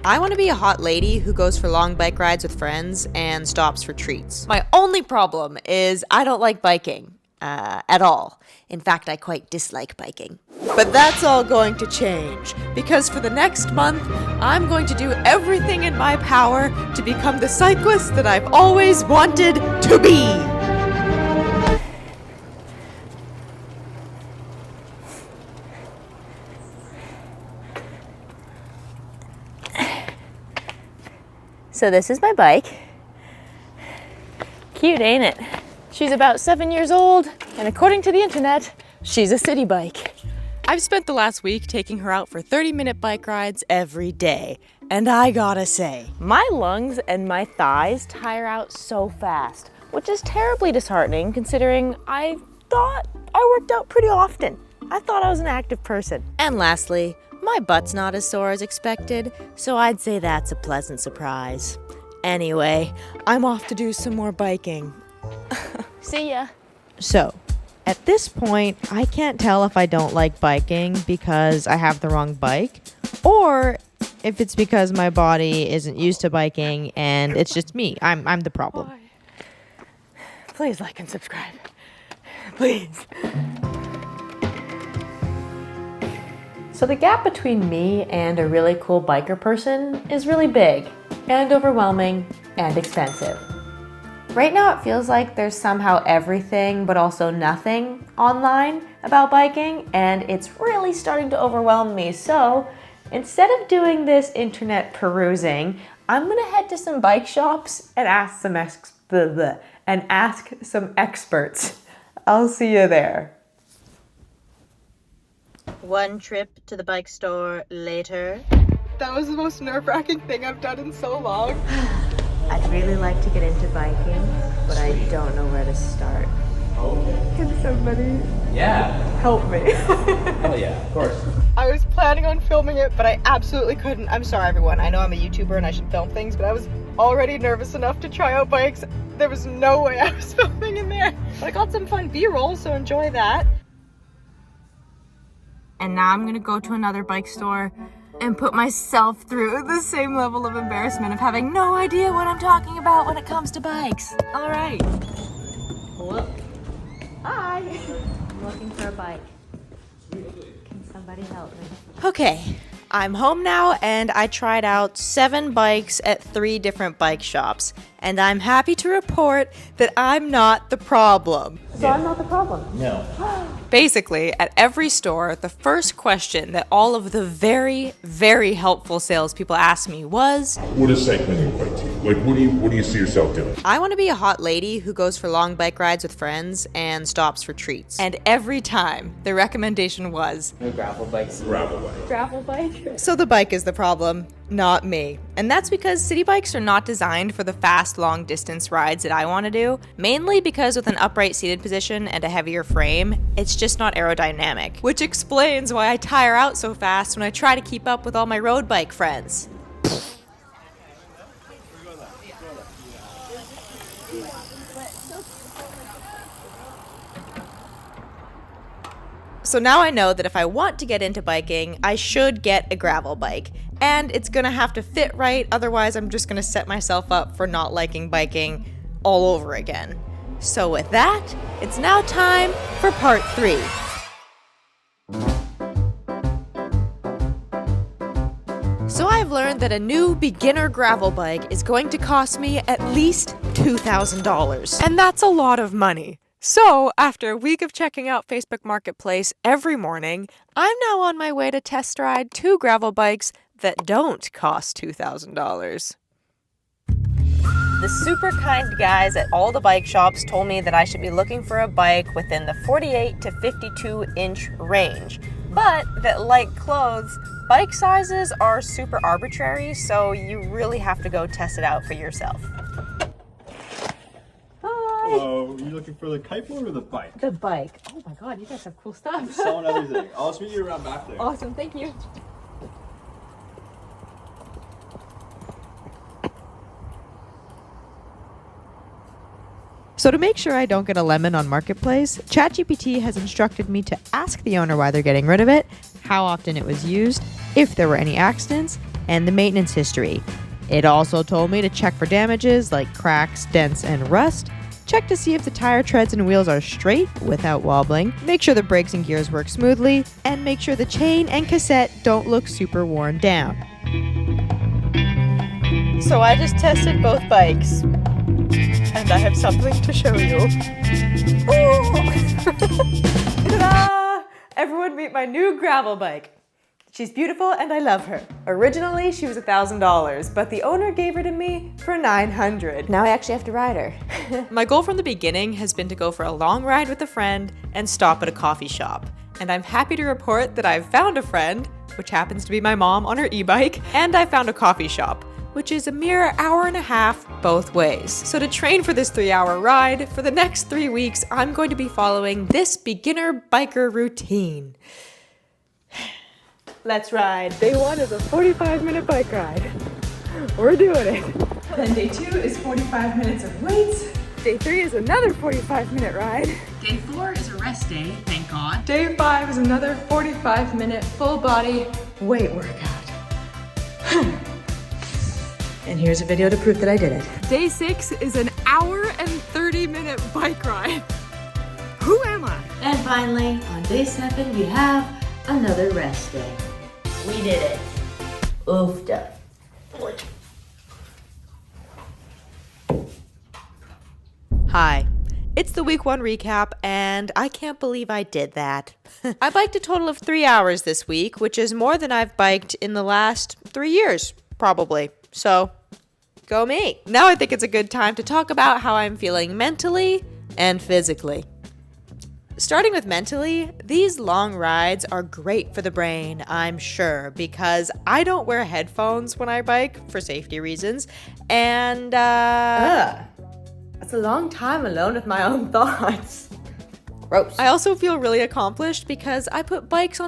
I want to be a hot lady who goes for long bike rides with friends and stops for treats. My only problem is I don't like biking at all. In fact, I quite dislike biking. But that's all going to change, because for the next month, I'm going to do everything in my power to become the cyclist that I've always wanted to be. So this is my bike. Cute, ain't it? She's about 7 years old, and according to the internet, she's a city bike. I've spent the last week taking her out for 30-minute bike rides every day, and I gotta say, my lungs and my thighs tire out so fast, which is terribly disheartening considering I thought I worked out pretty often. I thought I was an active person. And lastly, my butt's not as sore as expected, so I'd say that's a pleasant surprise. Anyway, I'm off to do some more biking. See ya. So, at this point, I can't tell if I don't like biking because I have the wrong bike, or if it's because my body isn't used to biking and it's just me. I'm the problem. Please like and subscribe. Please. So the gap between me and a really cool biker person is really big and overwhelming and expensive. Right now it feels like there's somehow everything but also nothing online about biking, and it's really starting to overwhelm me. So instead of doing this internet perusing, I'm gonna head to some bike shops and ask some experts. I'll see you there. One trip to the bike store later. That was the most nerve-wracking thing I've done in so long. I'd really like to get into biking, but I don't know where to start. Can somebody help me? Oh yeah, of course. I was planning on filming it, but I absolutely couldn't. I'm sorry, everyone. I know I'm a YouTuber and I should film things, but I was already nervous enough to try out bikes. There was no way I was filming in there. But I got some fun B-roll, so enjoy that. And now I'm gonna go to another bike store and put myself through the same level of embarrassment of having no idea what I'm talking about when it comes to bikes. All right. Hello. Hi. I'm looking for a bike. Can somebody help me? Okay, I'm home now and I tried out 7 bikes at 3 different bike shops. And I'm happy to report that I'm not the problem. So I'm not the problem? No. Basically, at every store, the first question that all of the very, very helpful salespeople asked me was, what does cycling look like to you? Like, what do you see yourself doing? I want to be a hot lady who goes for long bike rides with friends and stops for treats. And every time, the recommendation was, No gravel bikes. Gravel bike. Gravel bike? so the bike is the problem, not me. And that's because city bikes are not designed for the fast, long distance rides that I want to do, mainly because with an upright seated position and a heavier frame, it's just not aerodynamic, which explains why I tire out so fast when I try to keep up with all my road bike friends. So now I know that if I want to get into biking, I should get a gravel bike. And it's gonna have to fit right, otherwise I'm just gonna set myself up for not liking biking all over again. So with that, it's now time for part 3. So I've learned that a new beginner gravel bike is going to cost me at least $2,000. And that's a lot of money. So, after a week of checking out Facebook Marketplace every morning, I'm now on my way to test ride 2 gravel bikes that don't cost $2,000. The super kind guys at all the bike shops told me that I should be looking for a bike within the 48 to 52 inch range, but that like clothes, bike sizes are super arbitrary, so you really have to go test it out for yourself. Hello, are you looking for the kiteboard or the bike? The bike. Oh my god, you guys have cool stuff. Selling everything. I'll just meet you around back there. Awesome, thank you. So to make sure I don't get a lemon on Marketplace, ChatGPT has instructed me to ask the owner why they're getting rid of it, how often it was used, if there were any accidents, and the maintenance history. It also told me to check for damages like cracks, dents, and rust, check to see if the tire treads and wheels are straight without wobbling, make sure the brakes and gears work smoothly, and make sure the chain and cassette don't look super worn down. So I just tested both bikes, and I have something to show you. Ta-da! Everyone meet my new gravel bike. She's beautiful and I love her. Originally, she was $1,000, but the owner gave her to me for $900. Now I actually have to ride her. My goal from the beginning has been to go for a long ride with a friend and stop at a coffee shop. And I'm happy to report that I've found a friend, which happens to be my mom on her e-bike, and I found a coffee shop, which is a mere hour and a half both ways. So to train for this 3-hour ride, for the next 3 weeks, I'm going to be following this beginner biker routine. Let's ride. Day 1 is a 45-minute bike ride. We're doing it. Then day 2 is 45 minutes of weights. Day 3 is another 45-minute ride. Day 4 is a rest day, thank God. Day 5 is another 45-minute full body weight workout. And here's a video to prove that I did it. Day 6 is an hour and 30-minute bike ride. Who am I? And finally, on day 7, we have another rest day. We did it. Oofda. Hi, it's the week 1 recap, and I can't believe I did that. I biked a total of 3 hours this week, which is more than I've biked in the last 3 years, probably. So, go me. Now I think it's a good time to talk about how I'm feeling mentally and physically. Starting with mentally, these long rides are great for the brain, I'm sure, because I don't wear headphones when I bike for safety reasons, and That's a long time alone with my own thoughts. Gross. I also feel really accomplished because I put tires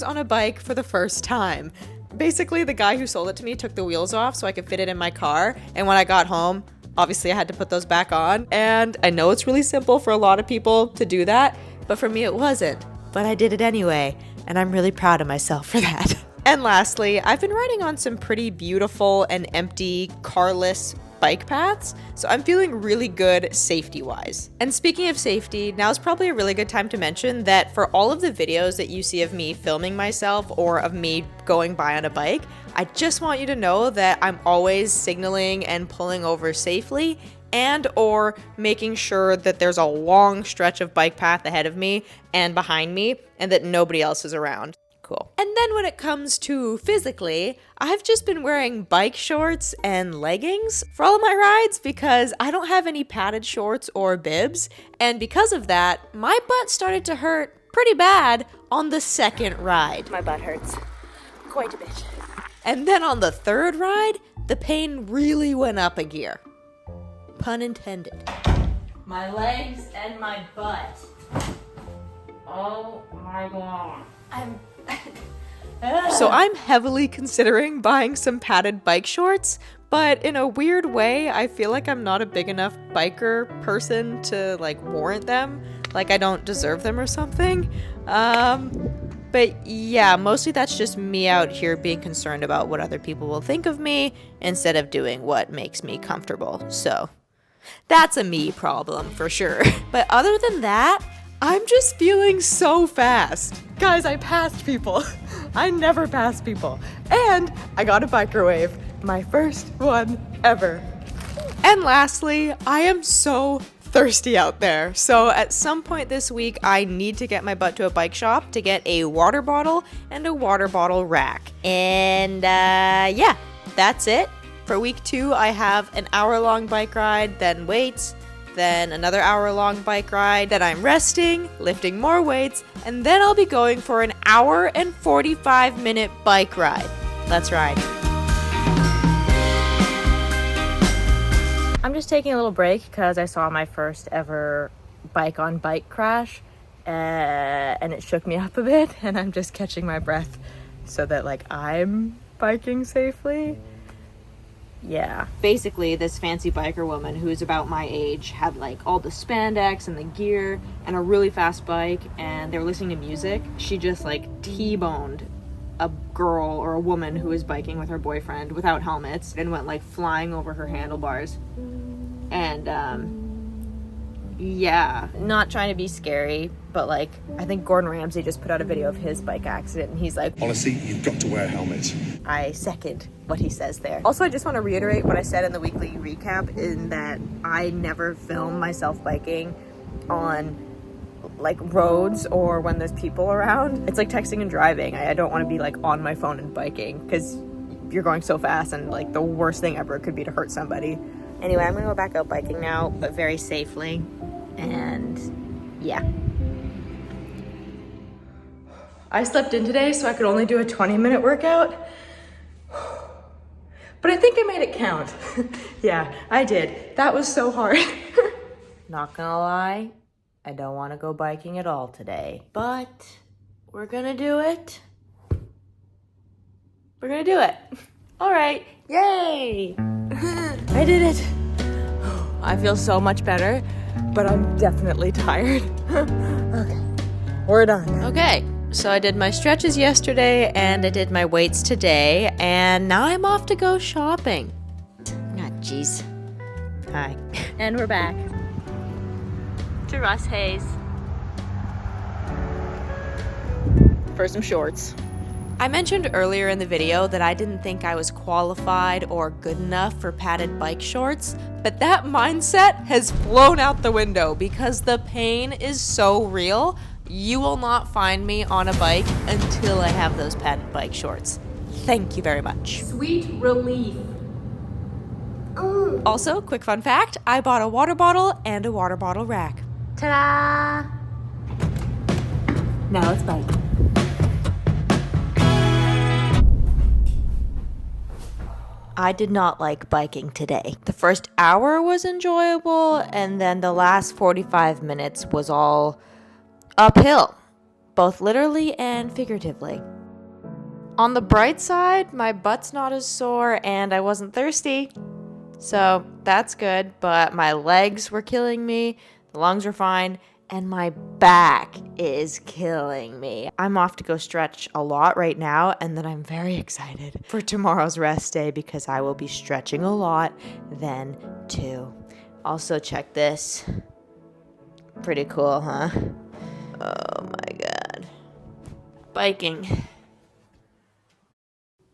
on a bike for the first time. Basically, the guy who sold it to me took the wheels off so I could fit it in my car, and when I got home, obviously I had to put those back on, and I know it's really simple for a lot of people to do that, but for me it wasn't. But I did it anyway, and I'm really proud of myself for that. And lastly, I've been riding on some pretty beautiful and empty, carless bike paths, so I'm feeling really good safety-wise. And speaking of safety, now's probably a really good time to mention that for all of the videos that you see of me filming myself or of me going by on a bike, I just want you to know that I'm always signaling and pulling over safely and or making sure that there's a long stretch of bike path ahead of me and behind me and that nobody else is around. Cool. And then when it comes to physically, I've just been wearing bike shorts and leggings for all of my rides because I don't have any padded shorts or bibs. And because of that, my butt started to hurt pretty bad on the second ride. My butt hurts quite a bit. And then on the third ride, the pain really went up a gear. Pun intended. My legs and my butt. Oh my god. So I'm heavily considering buying some padded bike shorts, but in a weird way, I feel like I'm not a big enough biker person to warrant them. Like I don't deserve them or something. But yeah, mostly that's just me out here being concerned about what other people will think of me instead of doing what makes me comfortable. So that's a me problem for sure. But other than that, I'm just feeling so fast. Guys, I passed people. I never pass people. And I got a biker wave. My first one ever. And lastly, I am so thirsty out there. So at some point this week, I need to get my butt to a bike shop to get a water bottle and a water bottle rack. And yeah, that's it. For week 2, I have an hour-long bike ride, then weights, then another hour-long bike ride, then I'm resting, lifting more weights, and then I'll be going for an hour and 45-minute bike ride. Let's ride. I'm just taking a little break because I saw my first ever bike-on-bike crash, and it shook me up a bit, and I'm just catching my breath so that I'm biking safely. Yeah. Basically, this fancy biker woman who's about my age had all the spandex and the gear and a really fast bike, and they were listening to music. She just T-boned a girl or a woman who was biking with her boyfriend without helmets and went like flying over her handlebars. And yeah, not trying to be scary, but like I think Gordon Ramsay just put out a video of his bike accident and he's like, honestly, you've got to wear a helmet. I second what he says there. Also, I just want to reiterate what I said in the weekly recap, in that I never film myself biking on like roads or when there's people around. It's like texting and driving. I don't want to be like on my phone and biking because you're going so fast, and like the worst thing ever could be to hurt somebody. Anyway, I'm gonna go back out biking now, but very safely. And yeah. I slept in today, so I could only do a 20-minute workout. But I think I made it count. Yeah, I did. That was so hard. Not gonna lie, I don't want to go biking at all today, but we're gonna do it. We're gonna do it. All right, yay! I did it. I feel so much better, but I'm definitely tired. Okay, we're done. Okay, so I did my stretches yesterday and I did my weights today, and now I'm off to go shopping. Ah, jeez. Hi. And we're back to Russ Hayes for some shorts. I mentioned earlier in the video that I didn't think I was qualified or good enough for padded bike shorts, but that mindset has blown out the window because the pain is so real. You will not find me on a bike until I have those padded bike shorts. Thank you very much. Sweet relief. Also, quick fun fact, I bought a water bottle and a water bottle rack. Ta-da! Now let's bike. I did not like biking today. The first hour was enjoyable, and then the last 45 minutes was all uphill, both literally and figuratively. On the bright side, my butt's not as sore and I wasn't thirsty, so that's good, but my legs were killing me, the lungs were fine, and my back is killing me. I'm off to go stretch a lot right now, and then I'm very excited for tomorrow's rest day because I will be stretching a lot then too. Also, check this. Pretty cool, huh? Oh my god. Biking.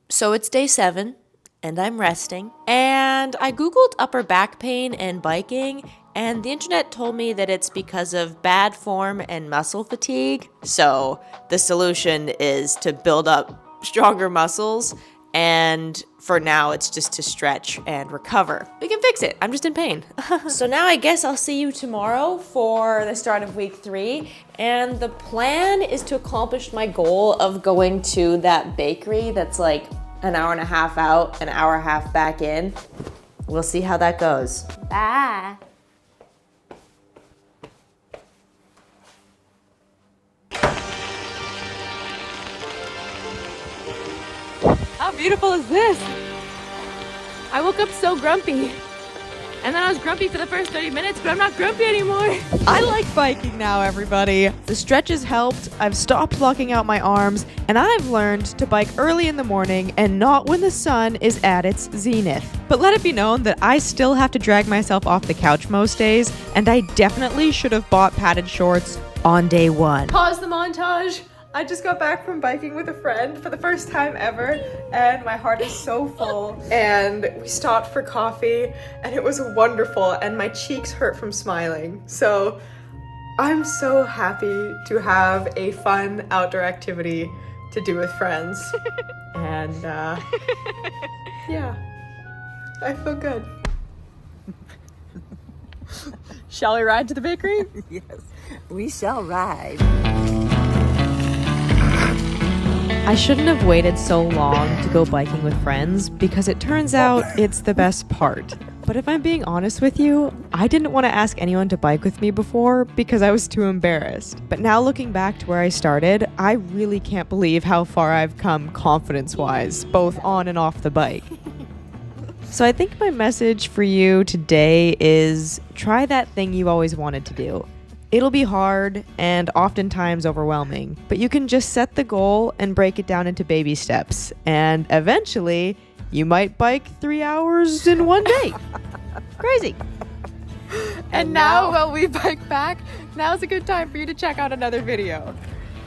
So it's day 7, and I'm resting, and I googled upper back pain and biking, and the internet told me that it's because of bad form and muscle fatigue. So the solution is to build up stronger muscles, and for now it's just to stretch and recover. We can fix it. I'm just in pain. So now I guess I'll see you tomorrow for the start of week 3, and the plan is to accomplish my goal of going to that bakery that's like an hour and a half out, an hour and a half back in. We'll see how that goes. Bye. How beautiful is this? I woke up so grumpy. And then I was grumpy for the first 30 minutes, but I'm not grumpy anymore. I like biking now, everybody. The stretches helped, I've stopped locking out my arms, and I've learned to bike early in the morning and not when the sun is at its zenith. But let it be known that I still have to drag myself off the couch most days, and I definitely should have bought padded shorts on day 1. Pause the montage. I just got back from biking with a friend for the first time ever, and my heart is so full. And we stopped for coffee, and it was wonderful, and my cheeks hurt from smiling. So I'm so happy to have a fun outdoor activity to do with friends. And yeah, I feel good. Shall we ride to the bakery? Yes, we shall ride. I shouldn't have waited so long to go biking with friends because it turns out it's the best part. But if I'm being honest with you, I didn't want to ask anyone to bike with me before because I was too embarrassed. But now looking back to where I started, I really can't believe how far I've come confidence-wise, both on and off the bike. So I think my message for you today is try that thing you always wanted to do. It'll be hard and oftentimes overwhelming, but you can just set the goal and break it down into baby steps. And eventually, you might bike 3 hours in one day. Crazy. And now, while we bike back, now's a good time for you to check out another video.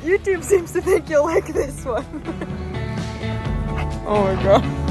YouTube seems to think you'll like this one. Oh my god.